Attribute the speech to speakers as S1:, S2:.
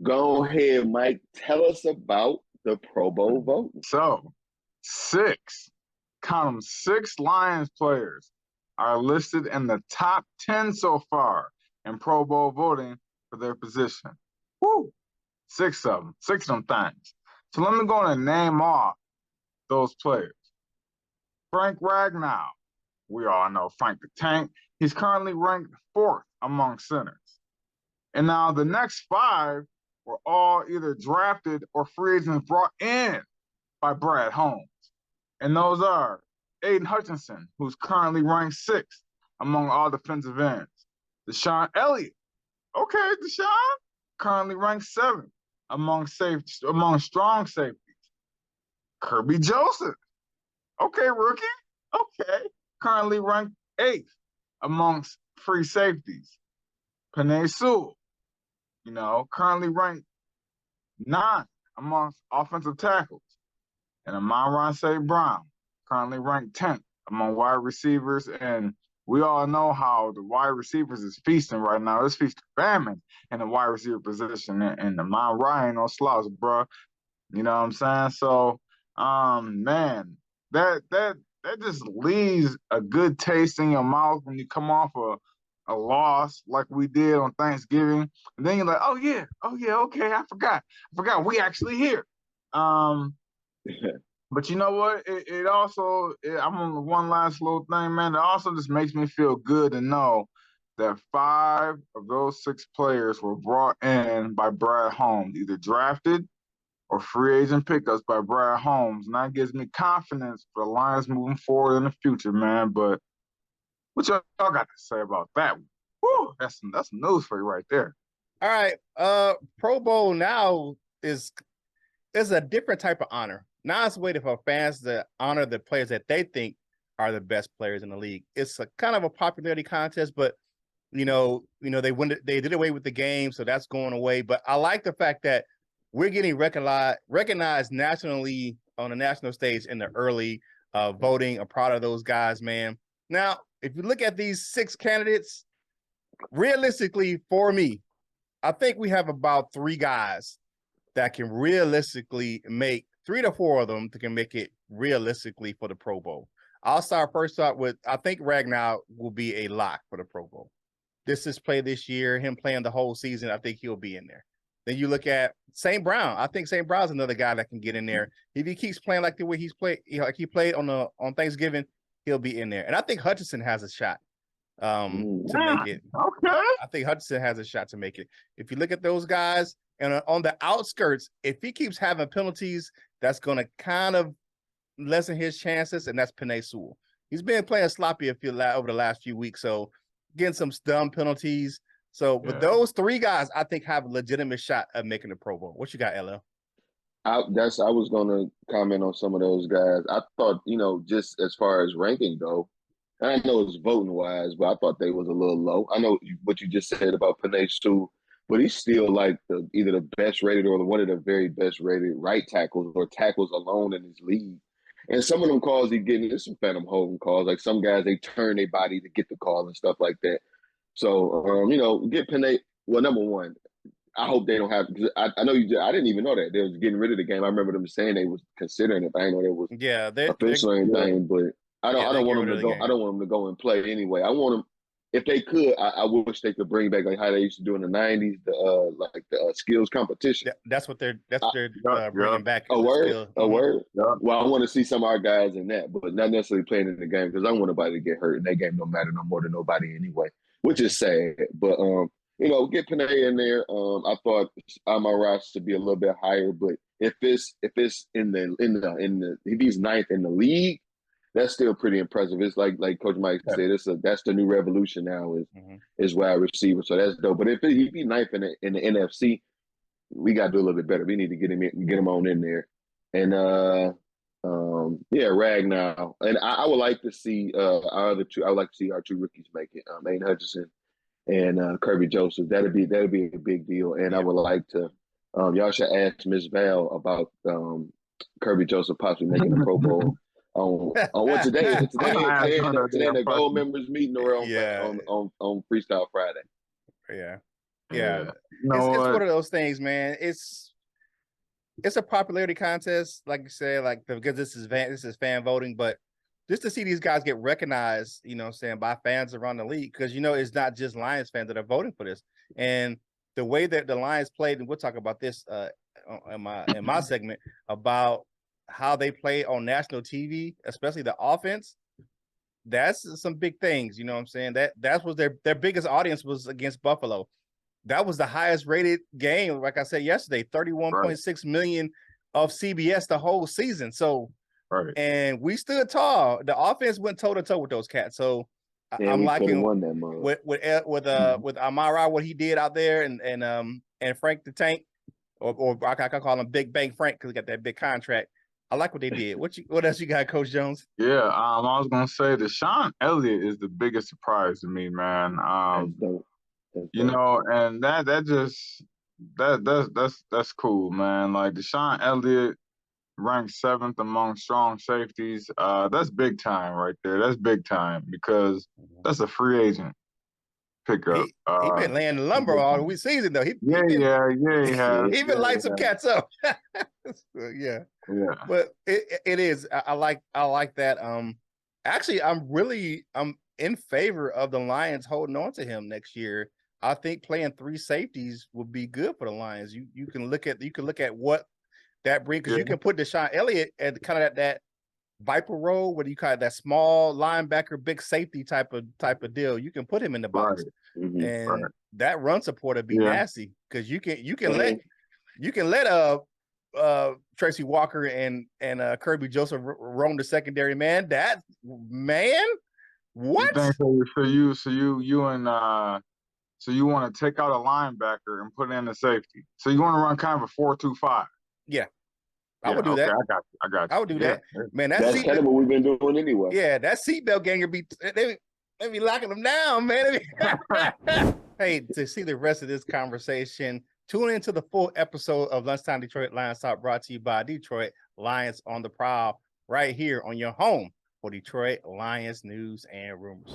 S1: Go ahead, Mike. Tell us about the Pro Bowl voting.
S2: So, six, count them, six Lions players are listed in the top 10 so far in Pro Bowl voting for their position. Woo! Six of them things. So let me go and name off those players. Frank Ragnow. We all know Frank the Tank. He's currently ranked fourth among centers. And now the next five were all either drafted or free agents brought in by Brad Holmes. And those are Aiden Hutchinson, who's currently ranked sixth among all defensive ends. Deshaun Elliott. Okay, Deshaun, currently ranked seventh among strong safeties. Kirby Joseph. Okay, rookie. Okay. Currently ranked eighth amongst free safeties. Penei Sewell, currently ranked ninth amongst offensive tackles. And Amon-Ra St. Brown, currently ranked 10th among wide receivers. And we all know how the wide receivers is feasting right now. It's feast famine in the wide receiver position. And Amon-Ra ain't no slouch, bro. You know what I'm saying? So, man, that just leaves a good taste in your mouth when you come off a loss like we did on Thanksgiving. And then you're like, oh yeah, okay, I forgot we actually here. But you know what? It also, I'm on one last little thing, man. It also just makes me feel good to know that five of those six players were brought in by Brad Holmes, either drafted or free agent pickups by Brad Holmes. And that gives me confidence for the Lions moving forward in the future, man. But what y'all got to say about that? Woo, that's some news for you right there.
S3: All right. Pro Bowl now is a different type of honor. Now it's a way for fans to honor the players that they think are the best players in the league. It's a kind of a popularity contest, but they did away with the game, so that's going away. But I like the fact that we're getting recognized nationally on the national stage in the early voting. I'm proud of those guys, man. Now, if you look at these six candidates, realistically, for me, I think we have about three guys that can realistically make 3 to 4 of them that can make it realistically for the Pro Bowl. I'll start with, I think Ragnow will be a lock for the Pro Bowl. This is play this year, him playing the whole season, I think he'll be in there. Then you look at St. Brown. I think St. Brown's another guy that can get in there. If he keeps playing like the way he's played, like he played on Thanksgiving, he'll be in there. And I think Hutchinson has a shot to make it.
S2: Okay.
S3: I think Hutchinson has a shot to make it. If you look at those guys, and on the outskirts, if he keeps having penalties, that's going to kind of lessen his chances, and that's Penei Sewell. He's been playing sloppy over the last few weeks, so getting some dumb penalties. So with those three guys, I think have a legitimate shot of making the Pro Bowl. What you got, LL?
S1: I was going to comment on some of those guys. I thought, just as far as ranking go, I know it's voting wise, but I thought they was a little low. I know what you just said about Penei Sewell, but he's still like either the best rated or one of the very best rated right tackles or tackles alone in his league. And some of them calls he's getting, there's some phantom holding calls. Like some guys, they turn their body to get the call and stuff like that. So, get Penei. Well, number one, I hope they don't have. I know I didn't even know that they was getting rid of the game. I remember them saying they was considering it. But I didn't know they was official or anything. But I don't want them to go. I don't want them to go and play anyway. I want them. If they could, I wish they could bring back like how they used to do in the '90s, the skills competition.
S3: That's what they're bringing back.
S1: A word. Yeah. Well, I want to see some of our guys in that, but not necessarily playing in the game because I don't want nobody to get hurt in that game. No matter no more than nobody anyway, which is sad. But get Penei in there. I thought Amon-Ra should be a little bit higher, but if it's if he's ninth in the league, that's still pretty impressive. It's like Coach Mike said, that's the new revolution now is wide receiver. So that's dope. But if he be ninth in the NFC, we got to do a little bit better. We need to get him on in there. And Ragnow. And I would like to see our other two. I would like to see our two rookies make it. Aiden Hutchinson and Kirby Joseph. That'd be a big deal. And I would like to. Y'all should ask Ms. Val about Kirby Joseph possibly making the Pro Bowl. On what today the gold members meeting or on Freestyle Friday.
S3: Yeah. Yeah.
S2: You know
S3: It's
S2: what?
S3: one of those things, man. It's a popularity contest, like you said, like because this is fan voting, but just to see these guys get recognized, you know what I'm saying, by fans around the league, because you know it's not just Lions fans that are voting for this. And the way that the Lions played, and we'll talk about this in my segment about how they play on national TV, especially the offense. That's some big things, you know what I'm saying? That was their biggest audience was against Buffalo. That was the highest rated game, like I said yesterday, 31.6 million of CBS the whole season. So, and we stood tall. The offense went toe to toe with those cats. So I'm liking
S1: won that mode.
S3: with Amara, what he did out there, and Frank the Tank, or I call him Big Bang Frank because he got that big contract. I like what they did. What else you got, Coach Jones?
S2: Yeah, I was gonna say Deshaun Elliott is the biggest surprise to me, man. You know, and that's cool, man. Like Deshaun Elliott ranked 7th among strong safeties. That's big time right there. That's big time because that's a free agent pickup.
S3: He been laying the lumber all week season though. He
S2: has.
S3: He been light some cats up. Yeah. But it is. I like that. Actually, I'm in favor of the Lions holding on to him next year. I think playing 3 safeties would be good for the Lions. You can look at what that brings, because you can put Deshaun Elliott at kind of that Viper role where you kind of that small linebacker, big safety type of deal. You can put him in the box, and that run support would be nasty because you can let Tracy Walker and Kirby Joseph roam the secondary, man. That man, what?
S2: So you want to take out a linebacker and put in a safety. So you want to run kind of a 4-2-5.
S3: Yeah. I would do that.
S2: I got you.
S3: I would do that. Man,
S1: that's kind of what we've been doing anyway.
S3: Yeah, that seatbelt gang they be locking them down, man. Hey, to see the rest of this conversation, tune into the full episode of Lunchtime Detroit Lions Talk, brought to you by Detroit Lions on the Prowl, right here on your home for Detroit Lions news and rumors.